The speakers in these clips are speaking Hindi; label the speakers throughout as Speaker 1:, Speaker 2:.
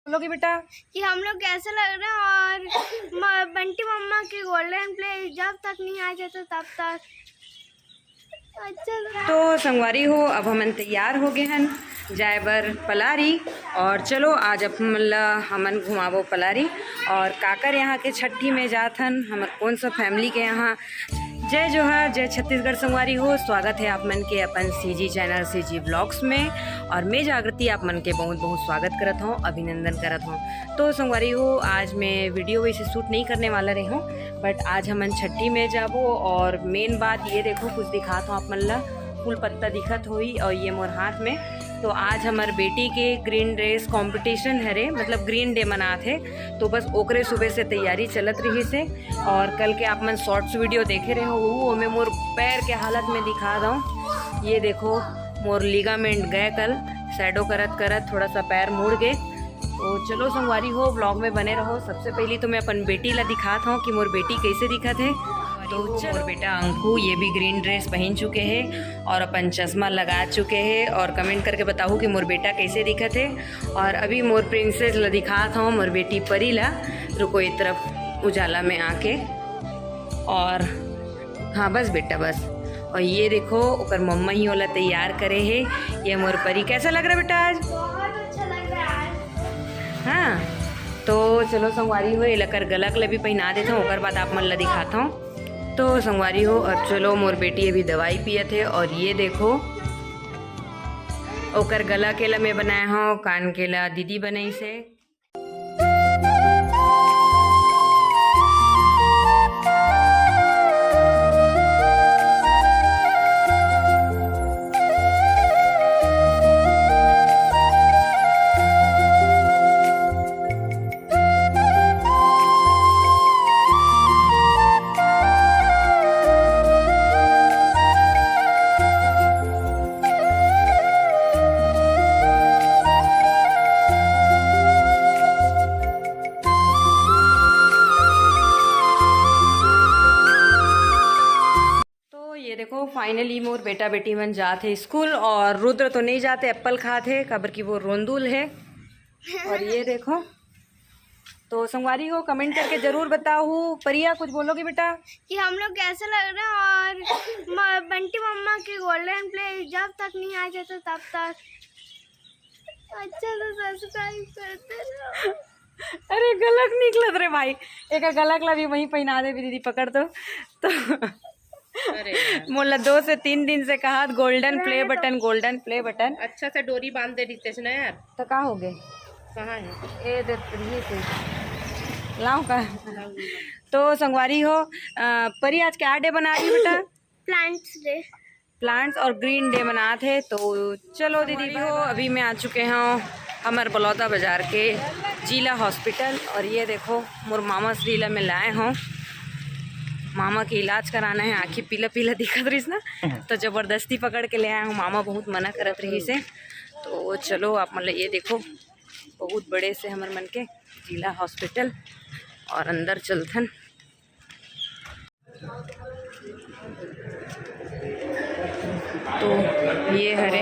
Speaker 1: बोलोगी बेटा
Speaker 2: कि हम लोग कैसे लग रहे हैं और बंटी मम्मा की गोल्डन प्ले जब तक नहीं आ जाता तब तक अच्छा।
Speaker 1: तो संगवारी हो अब हमन तैयार हो गए हन जाए बर पलारी। और चलो आज हमन घुमावो पलारी और काकर यहाँ के छठी में जात हन हमर कौन सा फैमिली के यहाँ। जय जोहार, जय छत्तीसगढ़ संगवारी हो। स्वागत है आप मन के अपन सीजी चैनल सीजी ब्लॉग्स में और मैं जागृति आप मन के बहुत बहुत स्वागत करत हूँ, अभिनंदन करत हूँ। तो संगवारी हो आज मैं वीडियो वैसे शूट नहीं करने वाला रही हूँ, बट आज हमन छठी में जाबो। और मेन बात ये देखो कुछ दिखात हूँ आप मन ला, फूल पत्ता दिखत होई और ये मोर हाथ में। तो आज हमार बेटी के ग्रीन ड्रेस कंपटीशन हरे, मतलब ग्रीन डे मनात है, तो बस ओकरे सुबह से तैयारी चलत रही से। और कल के आप मन शॉर्ट्स वीडियो देखे रहे हो वो मैं मोर पैर के हालत में दिखा दूँ। ये देखो मोर लिगामेंट गए कल, शैडो करत करत थोड़ा सा पैर मुड़ गए। तो चलो संगवारी हो ब्लॉग में बने रहो। सबसे पहले तो मैं अपन बेटी ला दिखाता हूँ कि मोर बेटी कैसे दिखत है। तो मोर बेटा अंकु ये भी ग्रीन ड्रेस पहन चुके हैं और अपन चश्मा लगा चुके हैं। और कमेंट करके बताओ कि मोर बेटा कैसे दिखत है। और अभी मोर प्रिंसेस ला दिखाता हूँ मोर बेटी परी ला। रुको एक तरफ उजाला में आके, और हाँ बस बेटा बस। और ये देखो ओकर मम्मा ही वाला तैयार करे है। ये मोर परी कैसा लग रहा है बेटा आज?
Speaker 2: बहुत अच्छा लग रहा है।
Speaker 1: हाँ तो चलो संगवारी हो ये लकर गलक ला भी पहना देता हूँ, ओकर बाद आप मन ला दिखाता हूँ। तो संगवारी हो और चलो मोर बेटी अभी दवाई पिए थे। और ये देखो ओकर गला के ला मैं बनाया हूँ, कान के ला दीदी बनाई से। देखो फाइनली मोर बेटा बेटी मन जाते स्कूल और रुद्र तो नहीं जाते, एप्पल खाते कबर की वो रोंदुल है। और ये देखो तो संगवारी हो कमेंट करके जरूर बताओ। परिया कुछ बोलोगी बेटा
Speaker 2: कि हम लोग कैसे लग रहे हैं और बंटी मम्मा की गोल्डन प्ले जब तक नहीं आ जाता तब तक अच्छा तो सब्सक्राइब करते रहो।
Speaker 1: अरे गलक निकलत रे भाई, एक गलक ला भी वहीं पहना दे दीदी पकड़ तो मोला 2 से 3 दिन से कहा golden play button, golden play button.
Speaker 3: अच्छा से डोरी बांध दे रितेश ना यार।
Speaker 1: तो कहाँ हो गए?
Speaker 3: कहाँ है?
Speaker 1: ये से लाऊं का? तो संगवारी हो परी आज क्या डे बना रही बेटा?
Speaker 2: प्लांट्स डे,
Speaker 1: प्लांट्स और ग्रीन डे मनाते हैं। तो चलो दीदी हो अभी मैं आ चुके हैं हमारे बलौदा बाजार के जिला हॉस्पिटल। और ये देखो मोर मामा श्रीला में लाए हूँ, मामा के इलाज कराना है। आँखें पीला पीला दिखत रही ना, तो ज़बरदस्ती पकड़ के ले आया हूँ। मामा बहुत मना करत रही से। तो चलो आप मतलब ये देखो बहुत बड़े से हमारे मन के जिला हॉस्पिटल और अंदर चलथन। तो ये हरे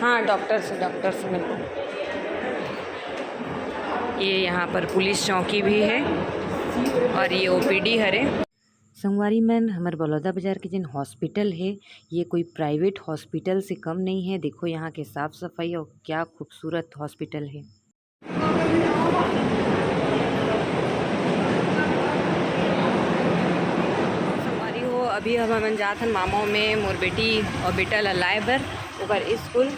Speaker 1: हाँ डॉक्टर से मिलो। ये यहाँ पर पुलिस चौकी भी है और ये ओपीडी हरे। संगवारी मैन हमारे बलौदा बाज़ार के जिन हॉस्पिटल है ये कोई प्राइवेट हॉस्पिटल से कम नहीं है। देखो यहाँ के साफ़ सफाई और क्या खूबसूरत हॉस्पिटल है। संगवारी हो अभी हम जात हन मामा में मोर बेटी और बेटा ला लाए बर ओकर स्कूल।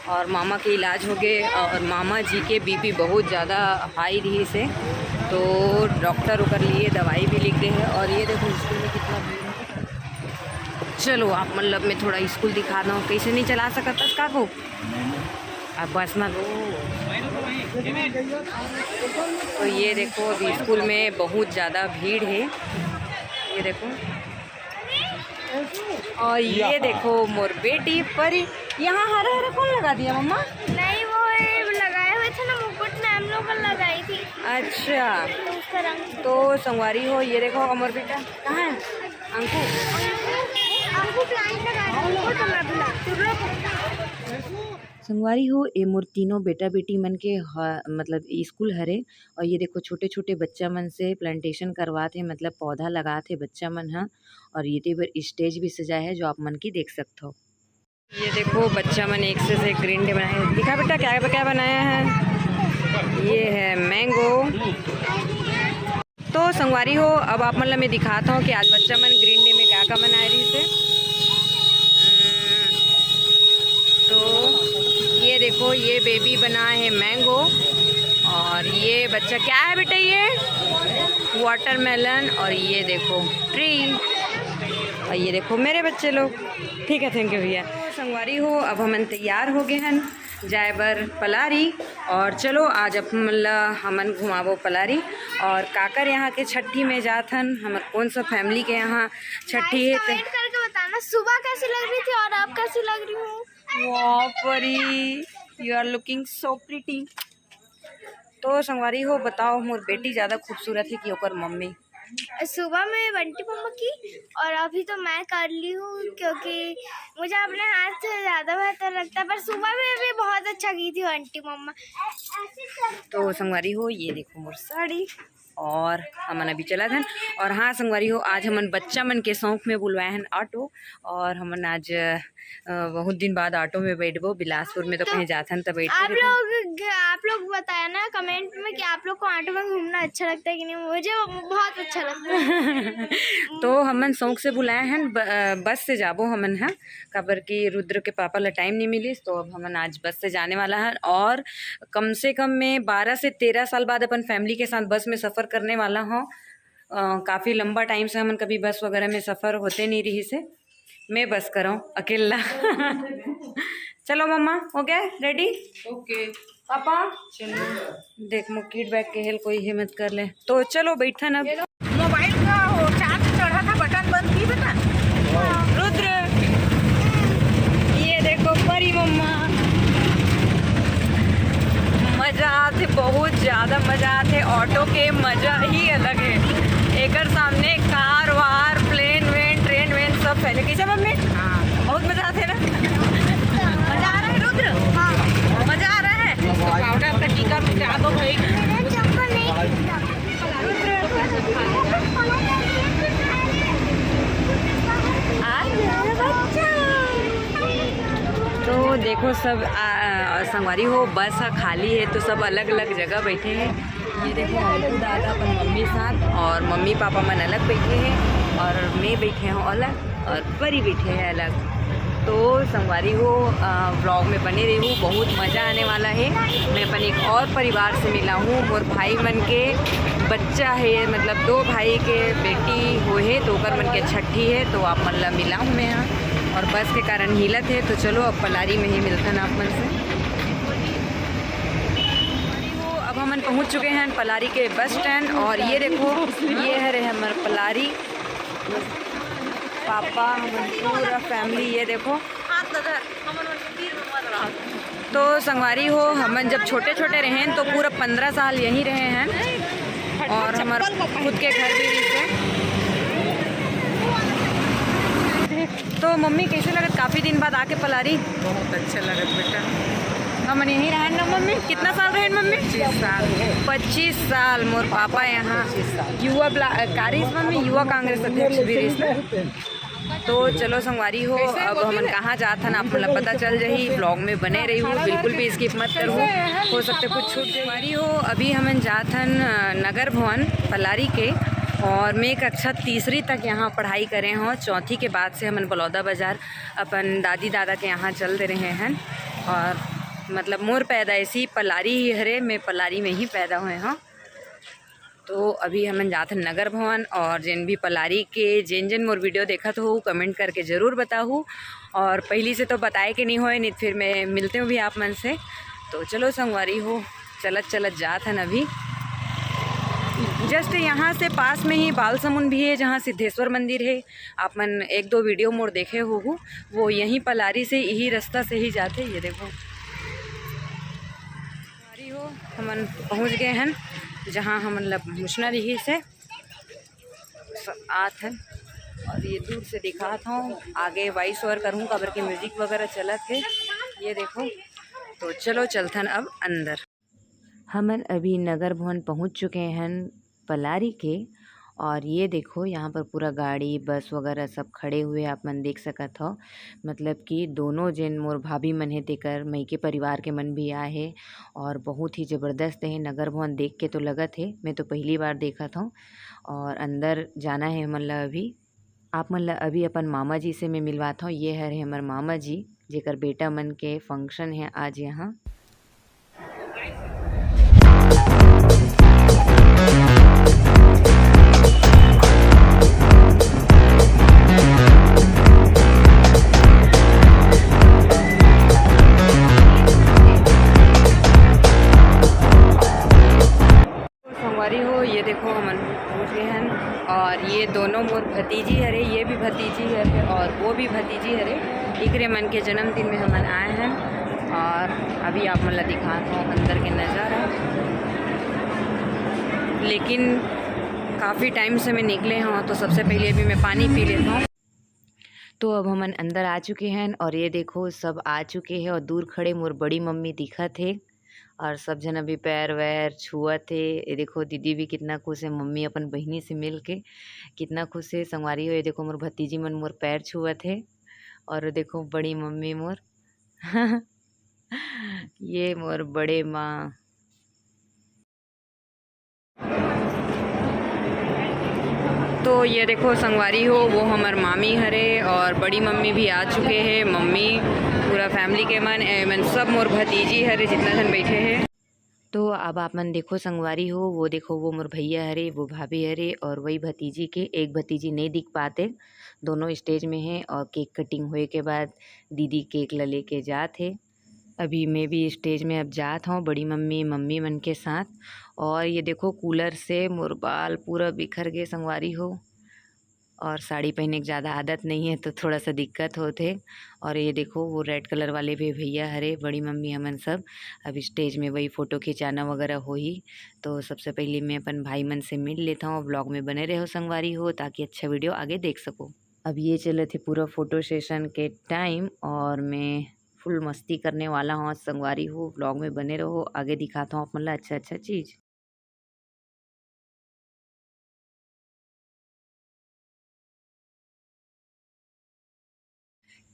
Speaker 1: और मामा के इलाज हो गए और मामा जी के बीपी बहुत ज़्यादा हाई रही से, तो डॉक्टर ओकर लिए दवाई भी लिख दे है। और ये देखो स्कूल में कितना भीड़ है। चलो आप मतलब मैं थोड़ा स्कूल दिखा दूँ कैसे नहीं चला सकता का को अब बस ना। तो ये देखो अभी स्कूल में बहुत ज़्यादा भीड़ है, ये देखो। और ये देखो मोर बेटी परी यहाँ हरा हरा कौन लगा दिया मम्मा?
Speaker 2: नहीं वो लगाए हुए थे ना मुकुट में, हम लोग लगाई थी।
Speaker 1: अच्छा
Speaker 2: तो उसका रंग।
Speaker 1: तो संगवारी हो ये देखो मोर बेटा कहाँ है अंकु?
Speaker 2: अंकु प्लांट लगा
Speaker 1: संगवारी हो ए मोर तीनों बेटा बेटी मन के मतलब स्कूल हरे। और ये देखो छोटे छोटे बच्चा मन से प्लांटेशन करवाते मतलब पौधा लगाते बच्चा मन ह। और ये तेबर स्टेज भी सजाए है जो आप मन की देख सकते हो। ये देखो बच्चा मन एक से ग्रीन डे बनाए हैं। दिखा बेटा क्या क्या बनाया है। ये है मैंगो। तो संगवारी हो अब आप मतलब मैं दिखाता हूँ कि आज बच्चा मन ग्रीन डे में क्या क्या बनाए रही से। तो ये देखो ये बेबी बना है मैंगो। और ये बच्चा क्या है बेटा ये वाटरमेलन। और ये देखो ट्री। और ये देखो मेरे बच्चे लोग। ठीक है थैंक यू भैया। संगवारी हो अब हम तैयार हो गए हैं जाए बर पलारी। और चलो आज हमन घुमावो पलारी। और काकर यहाँ के छठी में जाथन हमर कौन सा फैमिली के यहाँ छठी है।
Speaker 2: कमेंट करके बताना सुबह कैसी लग रही थी और आप कैसी लग रही हूँ।
Speaker 1: वाह Pari you are looking so pretty. तो संगवारी हो बताओ मोर बेटी ज़्यादा खूबसूरत है कि ओकर मम्मी।
Speaker 2: सुबह में बंटी मम्मा की और अभी तो मैं कर ली हूँ क्योंकि मुझे अपने हाथ से ज़्यादा बेहतर लगता है। पर सुबह में भी बहुत अच्छा की थी बंटी मम्मा।
Speaker 1: तो संगवारी हो ये देखो मोर साड़ी। और हमन अभी चला था। और हाँ संगवारी हो आज हमन बच्चा मन के शौक में बुलवाए हैं ऑटो। और हमन आज बहुत दिन बाद ऑटो में बैठबो। बिलासपुर में तो कहीं जाथन तब बैठ।
Speaker 2: आप लोग बताया ना कमेंट में कि आप लोग को ऑटो में घूमना अच्छा लगता है कि नहीं। मुझे बहुत अच्छा लगता है।
Speaker 1: तो हमन शौक से बुलाए हैं बस से जाबो हमन है काबर की रुद्र के पापा ला टाइम नहीं मिली। तो अब हमन आज बस से जाने वाला है। और कम से कम मैं 12 से 13 साल बाद अपन फैमिली के साथ बस में सफ़र करने वाला हूँ। काफ़ी लंबा टाइम से हमन कभी बस वगैरह में सफ़र होते नहीं रही से। मैं बस कराऊँ अकेला। चलो मम्मा हो गया रेडी।
Speaker 3: ओके
Speaker 1: पापा चलो देख मो किट बैग के हेल कोई हिम्मत कर ले। तो चलो बैठा ना।
Speaker 3: मोबाइल का वो चार्ज चढ़ा था बटन बंद की बेटा।
Speaker 1: रुद्र ये देखो परी मम्मा। मज़ा आते बहुत ज़्यादा मज़ा आते। ऑटो के मज़ा ही अलग है। एकर सामने कार वार प्लेन वेन ट्रेन वेन सब फैले कैसे मम्मी। हाँ बहुत मज़ा आते ना। मज़ा आ रहा है रुद्र। हाँ मज़ा आ रहा है।
Speaker 3: पाउडर का टीका मिटा दो भाई। तो देखो सब संगवारी हो बस खाली है तो सब अलग अलग जगह बैठे हैं। ये देखो हमको दादा अपन मम्मी साथ और मम्मी पापा मन अलग बैठे हैं। और मैं बैठे हूँ अलग और परी बैठे हैं अलग। तो संगवारी हो व्लॉग में बने रही हूँ। बहुत मज़ा आने वाला है। मैं अपन एक और परिवार से मिला हूँ। मोर भाई मन के बच्चा है मतलब 2 भाई के बेटी हो है तो ओकर मन के छठी है। तो आप मतलब मिला हूँ मैं यहाँ। और बस के कारण हिलत है। तो चलो अब पलारी में ही मिलता ना आप मन से। अब हम पहुँच चुके हैं पलारी के बस स्टैंड। और ये देखो ये है रहे हमारे पलारी पापा हमारे पूरा फैमिली। ये देखो तो संगवारी हो हमन जब छोटे छोटे रहे तो पूरा 15 साल यहीं रहे हैं। और हमारे खुद के घर भी रहे। तो मम्मी कैसे लगत काफ़ी दिन बाद आके पलारी। बहुत अच्छा लगत बेटा।
Speaker 1: हमन यहीं रहे ना मम्मी। कितना साल रहे मम्मी।
Speaker 3: 25 साल।
Speaker 1: 25 साल मोर पापा यहाँ युवा कारिस मम्मी युवा कांग्रेस अध्यक्ष भी रही। तो चलो संगवारी हो अब हमन कहाँ जात हन आप मतलब पता चल जाही। ब्लॉग में बने रही हूँ बिल्कुल भी स्किप मत करूँ। हो सकते कुछ छूट संगवारी हो। अभी हमन जात हन नगर भवन पलारी के। और मैं कक्षा 3री तक यहाँ पढ़ाई करे हों। 4थी के बाद से हमन बलौदा बाज़ार अपन दादी दादा के यहाँ चल दे रहे हैं। और मतलब मोर पैदाइशी पलारी ही हरे। मैं पलारी में ही पैदा हुए हाँ। तो अभी हमन जाते नगर भवन। और जिन भी पलारी के जिन मोर वीडियो देखा तो कमेंट करके ज़रूर बताऊँ। और पहली से तो बताए कि नहीं होए नहीं फिर मैं मिलते हूँ भी आप मन से। तो चलो संगवारी हो चलत चलत जात हन। अभी जस्ट यहाँ से पास में ही बालसमुंद भी है जहाँ सिद्धेश्वर मंदिर है। आप मन 1-2 वीडियो मोर देखे हो वो यहीं पलारी से यही रास्ता से ही जाते। ये देखो हो हमन पहुँच गए हैं जहाँ हम मुछना रही से आत हैं। और ये दूर से दिखाता हूँ आगे वॉइस ओवर करूँ कबर के म्यूज़िक वगैरह चलत है। ये देखो तो चलो चलथन अब अंदर। हमन अभी नगर भवन पहुंच चुके हैं पलारी के, और ये देखो यहाँ पर पूरा गाड़ी बस वगैरह सब खड़े हुए आप मन देख सकत हो। मतलब कि दोनों जन मोर भाभी मन हे तेकर मई के परिवार के मन भी आए हे, और बहुत ही ज़बरदस्त है नगर भवन। देख के तो लगत है, मैं तो पहली बार देखा था। और अंदर जाना है हमन ला अभी। आप मन ला अभी अपन मामा जी से मैं मिलवाता हूँ। ये है हमारे मामा जी जेकर बेटा मन के फंक्शन है आज यहाँ। हो ये देखो हमन पूछ गए हैं, और ये दोनों मोर भतीजी हरे, ये भी भतीजी हरे और वो भी भतीजी हरे। इकरे मन के जन्मदिन में हमन आए हैं, और अभी आप मन ला दिखाता हूँ अंदर के नज़ारा। लेकिन काफ़ी टाइम से मैं निकले हूँ, तो सबसे पहले अभी मैं पानी पी लेता हूँ। तो अब हमन अंदर आ चुके हैं, और ये देखो सब आ चुके हैं, और दूर खड़े मोर बड़ी मम्मी दिखत थे, और सब जन अभी पैर वैर छुआ थे। ये देखो दीदी भी कितना खुश है, मम्मी अपन बहनी से मिल के कितना खुश है। संगवारी हो ये देखो मोर भतीजी मन मोर पैर छुआ थे, और देखो बड़ी मम्मी मोर ये मोर बड़े माँ। तो ये देखो संगवारी हो वो हमार मामी हरे, और बड़ी मम्मी भी आ चुके हैं। मम्मी पूरा फैमिली के मन सब मोर भतीजी हरे जितना जन बैठे हैं। तो अब आप मन देखो संगवारी हो वो देखो वो मोर भैया हरे, वो भाभी हरे, और वही भतीजी के एक भतीजी नहीं दिख पाते, दोनों स्टेज में हैं। और केक कटिंग हुए के बाद दीदी केक ला लेके जाते। अभी मैं भी स्टेज में अब जात हूँ बड़ी मम्मी मन के साथ। और ये देखो कूलर से मोर बाल पूरा बिखर गए संगवारी हो, और साड़ी पहनने की ज़्यादा आदत नहीं है तो थोड़ा सा दिक्कत होते। और ये देखो वो रेड कलर वाले भी भैया हरे, बड़ी मम्मी हमन सब अब स्टेज में वही फ़ोटो खिंचाना वगैरह हो ही। तो सबसे पहले मैं अपन भाई मन से मिल लेता हूँ। ब्लॉग में बने रहो संगवारी हो, ताकि अच्छा वीडियो आगे देख सको। अब ये चले थे पूरा फ़ोटो सेशन के टाइम, और मैं फुल मस्ती करने वाला हूँ संगवारी हो। ब्लॉग में बने रहो, आगे दिखाता हूँ अपन अच्छा चीज़।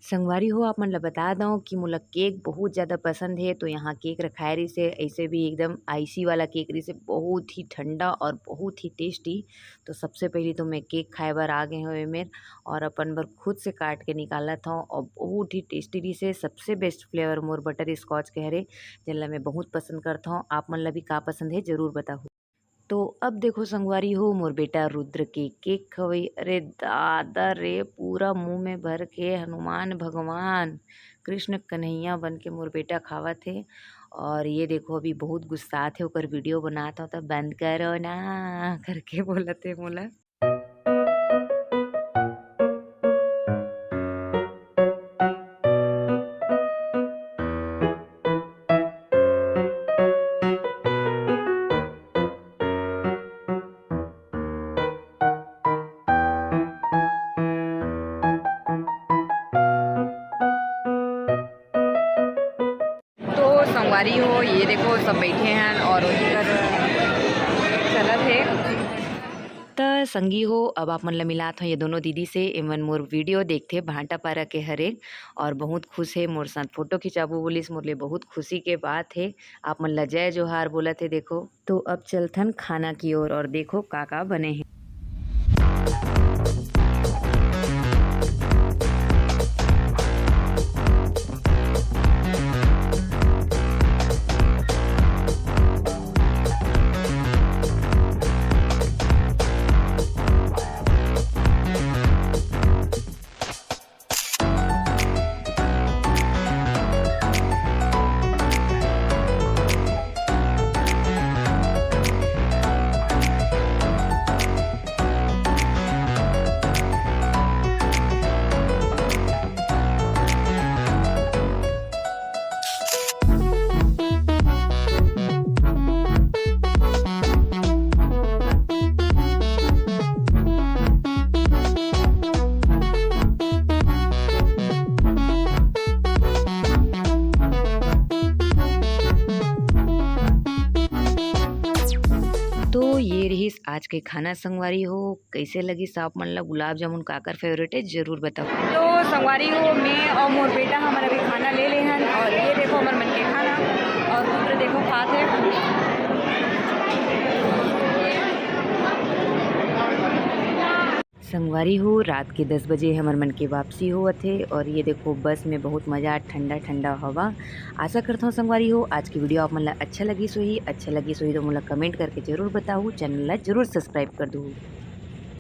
Speaker 1: संगवारी हो आप मन ला बता दूँ कि मोला केक बहुत ज़्यादा पसंद है, तो यहाँ केक रखाए रही से ऐसे भी एकदम आइसी वाला केक रही से, बहुत ही ठंडा और बहुत ही टेस्टी। तो सबसे पहले तो मैं केक खाए बार आ गए हुए मेर, और अपन बर खुद से काट के निकाला था, और बहुत ही टेस्टी रही से। सबसे बेस्ट फ्लेवर मोर बटर स्कॉच के हरे, जिनला मैं बहुत पसंद करता हूँ। आप मन ला भी का पसंद है ज़रूर बताओ। तो अब देखो संगवारी हो मोर बेटा रुद्र के केक खवई, अरे दादा रे पूरा मुंह में भर के हनुमान भगवान कृष्ण कन्हैया बन के मोर बेटा खावा थे। और ये देखो अभी बहुत गुस्सा थे, ओकर वीडियो बनाता तो बंद करो ना करके बोला थे मोला। संगवारी हो ये देखो सब बैठे हैं, और उधर चलत है। तो संगी हो अब आप मन ला मिलात हो ये दोनों दीदी से, एमन मोर वीडियो देखते भांटा पारा के हरे, और बहुत खुश है मोर साथ फ़ोटो खिंचाबो बोलिस। मोर लिए बहुत खुशी के बात है। आप मन ला जय जोहार बोला थे। देखो तो अब चलथन खाना की ओर, और देखो का बने हैं।
Speaker 3: तो ये रही आज के खाना संगवारी हो। कैसे लगी साप मन ला गुलाब जामुन काकर फेवरेट है जरूर बताओ। तो संगवारी हो मैं और मोर बेटा हमारा भी खाना ले लेहन और ये देखो हमारे मन के खाना और पुत्र देखो खाते संगवारी हो। रात के 10 बजे हमार मन के वापसी होवत है और ये देखो बस में बहुत मज़ा ठंडा ठंडा हवा। आशा करता हूँ संगवारी हो आज की वीडियो आप मन ला अच्छा लगी सोही तो मोला कमेंट करके जरूर बताओ। चैनल ला जरूर सब्सक्राइब कर दो।